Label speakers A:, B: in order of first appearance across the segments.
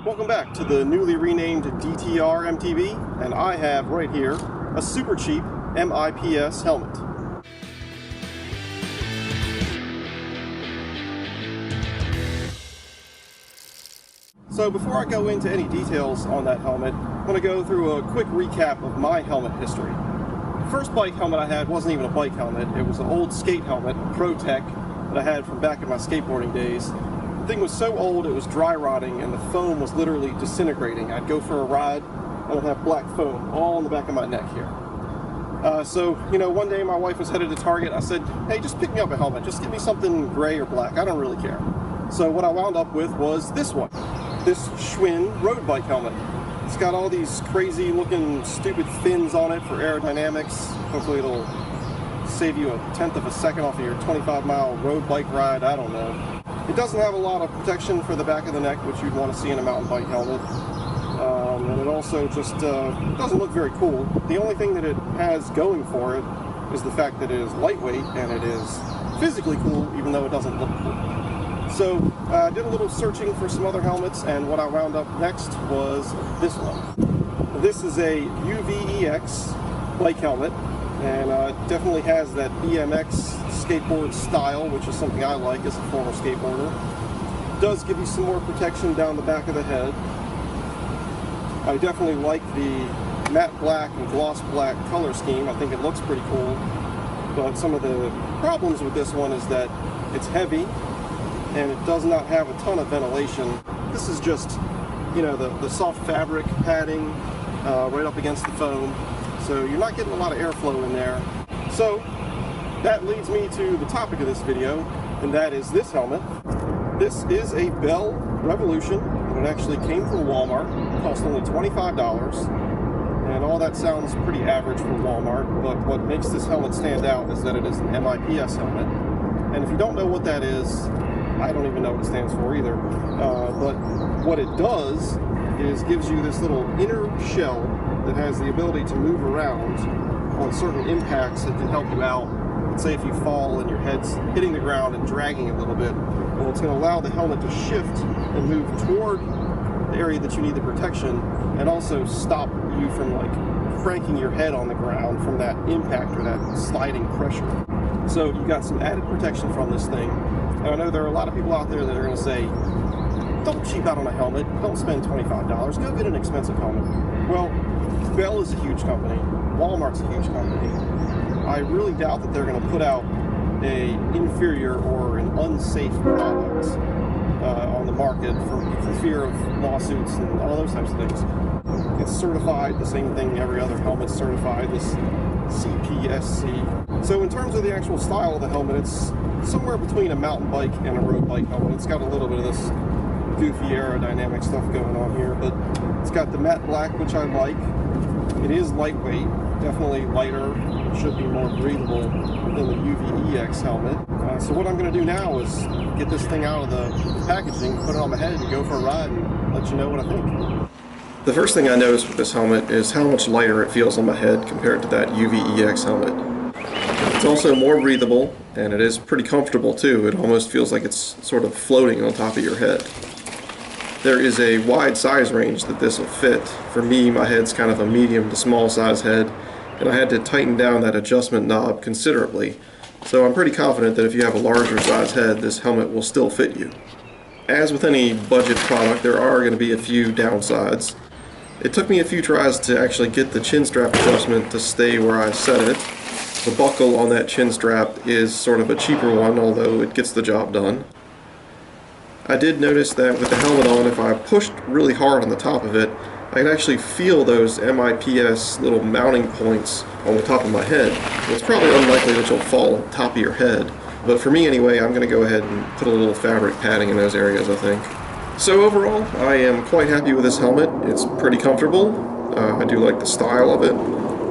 A: Welcome back to the newly renamed DTR MTB, and I have right here a super cheap MIPS helmet. So before I go into any details on that helmet, I'm going to go through a quick recap of my helmet history. The first bike helmet I had wasn't even a bike helmet, it was an old skate helmet, Pro Tech, that I had from back in my skateboarding days. The thing was so old it was dry rotting and the foam was literally disintegrating. I'd go for a ride and I'd have black foam all on the back of my neck here. So one day my wife was headed to Target. I said, hey, just pick me up a helmet. Just give me something gray or black. I don't really care. So what I wound up with was this one. This Schwinn road bike helmet. It's got all these crazy looking stupid fins on it for aerodynamics. Hopefully it'll save you 1/10 of a second off of your 25-mile road bike ride. I don't know. It doesn't have a lot of protection for the back of the neck, which you'd want to see in a mountain bike helmet. And it also just doesn't look very cool. The only thing that it has going for it is the fact that it is lightweight and it is physically cool, even though it doesn't look cool. So I did a little searching for some other helmets, and what I wound up next was this one. This is a UVEX bike helmet, and it definitely has that BMX skateboard style, which is something I like as a former skateboarder. It does give you some more protection down the back of the head. I definitely like the matte black and gloss black color scheme. I think it looks pretty cool, but some of the problems with this one is that it's heavy and it does not have a ton of ventilation. This is just, the soft fabric padding right up against the foam, so you're not getting a lot of airflow in there. So that leads me to the topic of this video, and that is this helmet. This is a Bell Revolution, and it actually came from Walmart. It cost only $25, and all that sounds pretty average for Walmart, but what makes this helmet stand out is that it is an MIPS helmet. And if you don't know what that is, I don't even know what it stands for either, but what it does is gives you this little inner shell that has the ability to move around on certain impacts that can help you out. Let's say if you fall and your head's hitting the ground and dragging a little bit, well, it's going to allow the helmet to shift and move toward the area that you need the protection, and also stop you from cranking your head on the ground from that impact or that sliding pressure. So you got some added protection from this thing. And I know there are a lot of people out there that are going to say, don't cheap out on a helmet, don't spend $25, go get an expensive helmet. Well, Bell is a huge company, Walmart's a huge company. I really doubt that they're going to put out a inferior or an unsafe product on the market for fear of lawsuits and all those types of things. It's certified, the same thing every other helmet's certified, this CPSC. So in terms of the actual style of the helmet, it's somewhere between a mountain bike and a road bike helmet. It's got a little bit of this goofy aerodynamic stuff going on here, but it's got the matte black, which I like. It is lightweight, definitely lighter, should be more breathable than the UVEX helmet. So what I'm going to do now is get this thing out of the packaging, put it on my head, and go for a ride and let you know what I think. The first thing I noticed with this helmet is how much lighter it feels on my head compared to that UVEX helmet. It's also more breathable, and it is pretty comfortable too. It almost feels like it's sort of floating on top of your head. There is a wide size range that this will fit. For me, my head's kind of a medium to small size head, and I had to tighten down that adjustment knob considerably. So I'm pretty confident that if you have a larger size head, this helmet will still fit you. As with any budget product, there are going to be a few downsides. It took me a few tries to actually get the chin strap adjustment to stay where I set it. The buckle on that chin strap is sort of a cheaper one, although it gets the job done. I did notice that with the helmet on, if I pushed really hard on the top of it, I could actually feel those MIPS little mounting points on the top of my head. It's probably unlikely that you'll fall on top of your head, but for me anyway, I'm going to go ahead and put a little fabric padding in those areas, I think. So overall, I am quite happy with this helmet. It's pretty comfortable. I do like the style of it.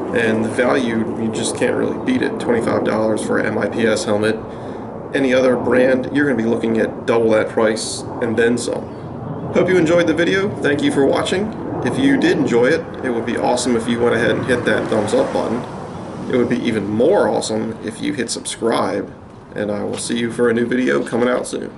A: And the value, you just can't really beat it. $25 for an MIPS helmet. Any other brand, you're going to be looking at double that price and then some. Hope you enjoyed the video. Thank you for watching. If you did enjoy it, it would be awesome if you went ahead and hit that thumbs up button. It would be even more awesome if you hit subscribe. And I will see you for a new video coming out soon.